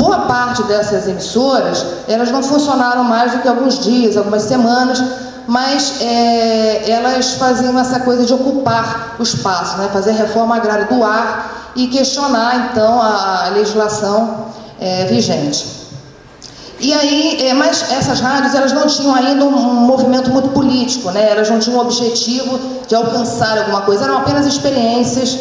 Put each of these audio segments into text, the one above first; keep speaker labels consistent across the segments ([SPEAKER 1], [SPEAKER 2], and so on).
[SPEAKER 1] boa parte dessas emissoras, elas não funcionaram mais do que alguns dias, algumas semanas, mas elas faziam essa coisa de ocupar o espaço, né? Fazer reforma agrária do ar e questionar, então, a legislação vigente. E aí, mas essas rádios, elas não tinham ainda um movimento muito político, né? Elas não tinham o objetivo de alcançar alguma coisa, eram apenas experiências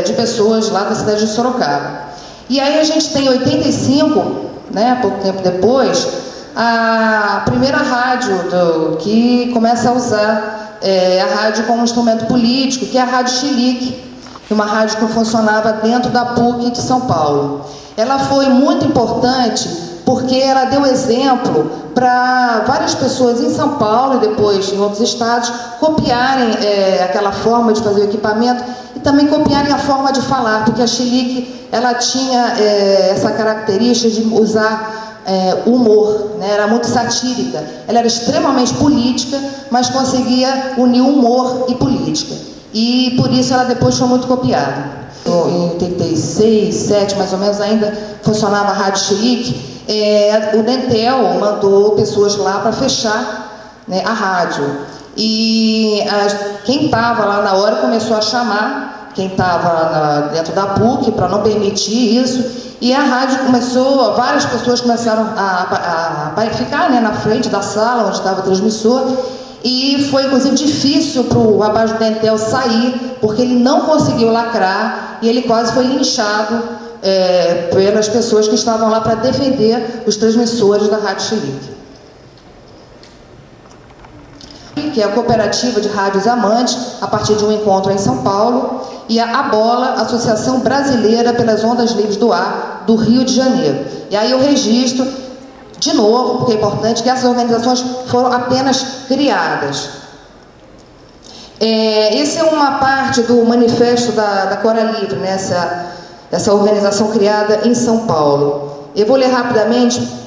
[SPEAKER 1] de pessoas lá da cidade de Sorocaba. E aí a gente tem em 85, né, pouco tempo depois, a primeira rádio que começa a usar a rádio como instrumento político, que é a Rádio Chilique, uma rádio que funcionava dentro da PUC de São Paulo. Ela foi muito importante porque ela deu exemplo para várias pessoas em São Paulo e depois em outros estados copiarem aquela forma de fazer o equipamento e também copiarem a forma de falar, porque a Chilique, ela tinha essa característica de usar humor, né? Era muito satírica, ela era extremamente política, mas conseguia unir humor e política, e por isso ela depois foi muito copiada. Em 86, 87, mais ou menos, ainda funcionava a Rádio Chilique. O Dentel mandou pessoas lá para fechar, né, a rádio. E quem estava lá na hora começou a chamar quem estava dentro da PUC para não permitir isso. E a rádio começou, várias pessoas começaram a ficar, né, na frente da sala onde estava o transmissor. E foi, inclusive, difícil para o rapaz do Dentel sair, porque ele não conseguiu lacrar e ele quase foi linchado pelas pessoas que estavam lá para defender os transmissores da Rádio Chilique, que é a Cooperativa de Rádios Amantes, a partir de um encontro em São Paulo, e a ABOLA, Associação Brasileira pelas Ondas Livres do Ar, do Rio de Janeiro. E aí eu registro, de novo, porque é importante, que essas organizações foram apenas criadas. Essa é uma parte do manifesto da Cora Livre, né? Essa organização criada em São Paulo. Eu vou ler rapidamente.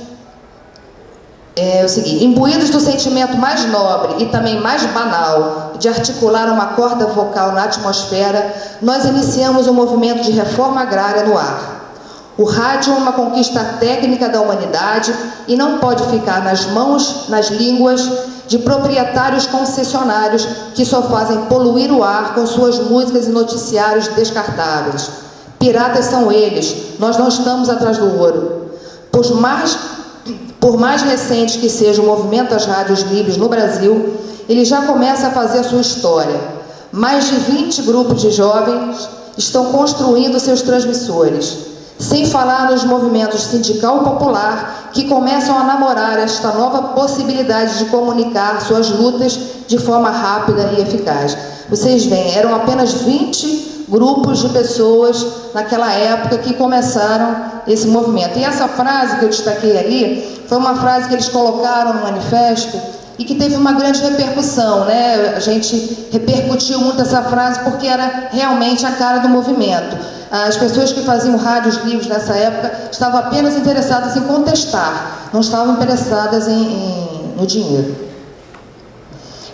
[SPEAKER 1] É o seguinte: imbuídos do sentimento mais nobre e também mais banal de articular uma corda vocal na atmosfera, nós iniciamos um movimento de reforma agrária no ar. O rádio é uma conquista técnica da humanidade e não pode ficar nas mãos, nas línguas de proprietários concessionários que só fazem poluir o ar com suas músicas e noticiários descartáveis. Piratas são eles, nós não estamos atrás do ouro. Por mais recente que seja o movimento das rádios livres no Brasil, ele já começa a fazer a sua história. Mais de 20 grupos de jovens estão construindo seus transmissores. Sem falar nos movimentos sindical e popular que começam a namorar esta nova possibilidade de comunicar suas lutas de forma rápida e eficaz. Vocês veem, eram apenas 20 grupos de pessoas naquela época que começaram esse movimento. E essa frase que eu destaquei ali foi uma frase que eles colocaram no manifesto e que teve uma grande repercussão, né? A gente repercutiu muito essa frase porque era realmente a cara do movimento. As pessoas que faziam rádios livres nessa época estavam apenas interessadas em contestar, não estavam interessadas no dinheiro.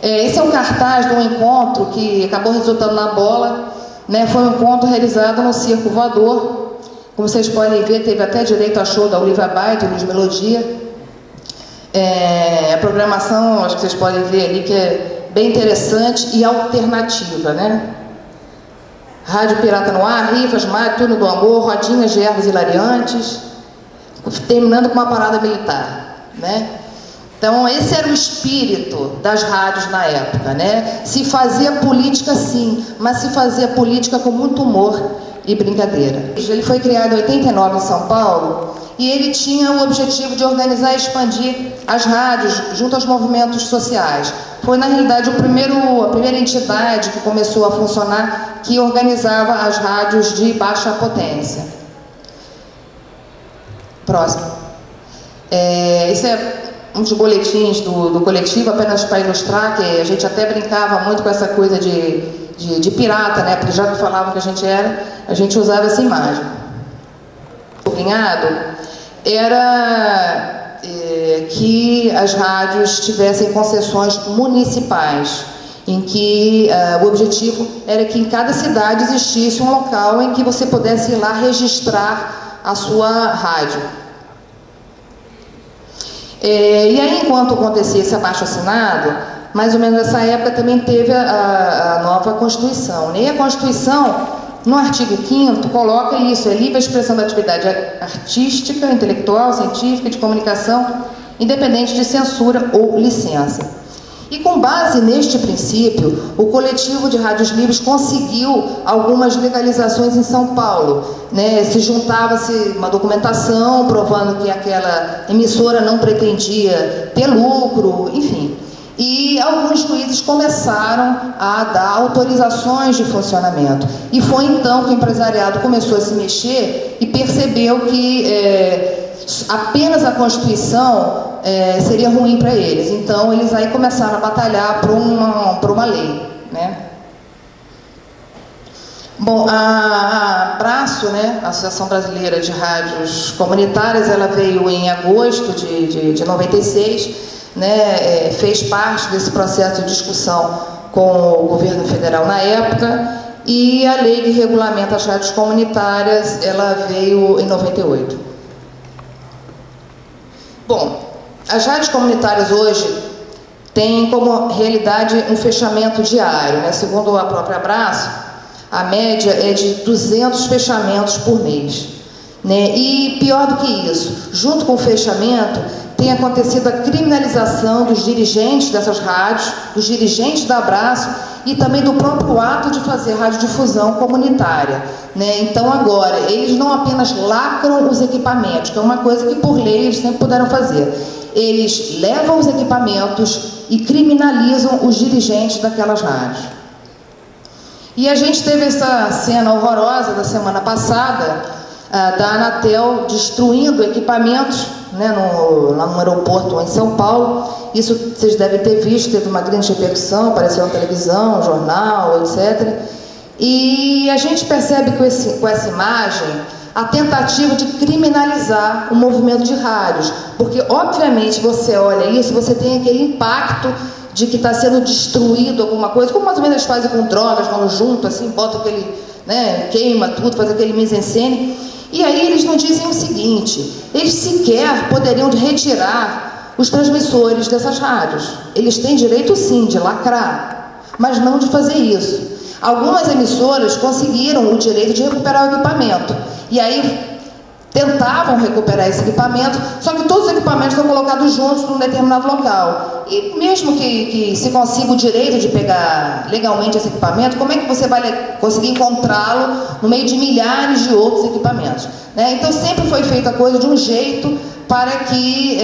[SPEAKER 1] Esse é um cartaz de um encontro que acabou resultando na Bola, né? Foi um encontro realizado no Circo Voador. Como vocês podem ver, teve até direito a show da Olivia Baito, Luz Melodia. A programação, acho que vocês podem ver ali, que é bem interessante e alternativa, né? Rádio Pirata no Ar, rifas, mar, turno do amor, rodinhas de ervas hilariantes, terminando com uma parada militar, né? Então, esse era o espírito das rádios na época, né? Se fazia política, sim, mas se fazia política com muito humor e brincadeira. Ele foi criado em 89 em São Paulo e ele tinha o objetivo de organizar e expandir as rádios junto aos movimentos sociais. Foi, na realidade, a primeira entidade que começou a funcionar que organizava as rádios de baixa potência. Próximo. Esse é um dos boletins do coletivo, apenas para ilustrar, que a gente até brincava muito com essa coisa de pirata, né? Porque já que falavam que a gente era, a gente usava essa imagem. O vinhado era que as rádios tivessem concessões municipais, em que o objetivo era que em cada cidade existisse um local em que você pudesse ir lá registrar a sua rádio. E aí, enquanto acontecia esse abaixo-assinado, mais ou menos nessa época também teve a nova Constituição, né? E a Constituição, no artigo 5º, coloca isso, é livre a expressão da atividade artística, intelectual, científica, de comunicação, independente de censura ou licença. E com base neste princípio, o coletivo de rádios livres conseguiu algumas legalizações em São Paulo, né? Se juntava-se uma documentação provando que aquela emissora não pretendia ter lucro, enfim. E alguns juízes começaram a dar autorizações de funcionamento. E foi então que o empresariado começou a se mexer e percebeu que apenas a Constituição seria ruim para eles. Então, eles aí começaram a batalhar por uma lei, né? Bom, a Abraço, né, a Associação Brasileira de Rádios Comunitárias, ela veio em agosto de 96, né, fez parte desse processo de discussão com o governo federal na época, e a lei que regulamenta as rádios comunitárias, ela veio em 98. Bom, as rádios comunitárias hoje têm como realidade um fechamento diário, né? Segundo a própria Abraço, a média é de 200 fechamentos por mês, né? E pior do que isso, junto com o fechamento, tem acontecido a criminalização dos dirigentes dessas rádios, dos dirigentes da Abraço e também do próprio ato de fazer radiodifusão comunitária, né? Então, agora, eles não apenas lacram os equipamentos, que é uma coisa que, por lei, eles sempre puderam fazer. Eles levam os equipamentos e criminalizam os dirigentes daquelas rádios. E a gente teve essa cena horrorosa da semana passada, da Anatel destruindo equipamentos, né, lá no aeroporto em São Paulo. Isso vocês devem ter visto, teve uma grande repercussão, apareceu na televisão, jornal, etc. E a gente percebe com essa imagem a tentativa de criminalizar o movimento de rádios, porque obviamente você olha isso, você tem aquele impacto de que está sendo destruído alguma coisa, como mais ou menos eles fazem com drogas, quando juntam assim, botam aquele, né, queima tudo, faz aquele mise-en-scène. E aí eles não dizem o seguinte: eles sequer poderiam retirar os transmissores dessas rádios. Eles têm direito sim de lacrar, mas não de fazer isso. Algumas emissoras conseguiram o direito de recuperar o equipamento, e aí tentavam recuperar esse equipamento, só que todos os equipamentos estão colocados juntos num determinado local. E mesmo que se consiga o direito de pegar legalmente esse equipamento, como é que você vai conseguir encontrá-lo no meio de milhares de outros equipamentos, né? Então sempre foi feita a coisa de um jeito para que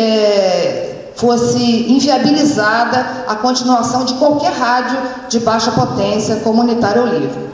[SPEAKER 1] fosse inviabilizada a continuação de qualquer rádio de baixa potência, comunitária ou livre.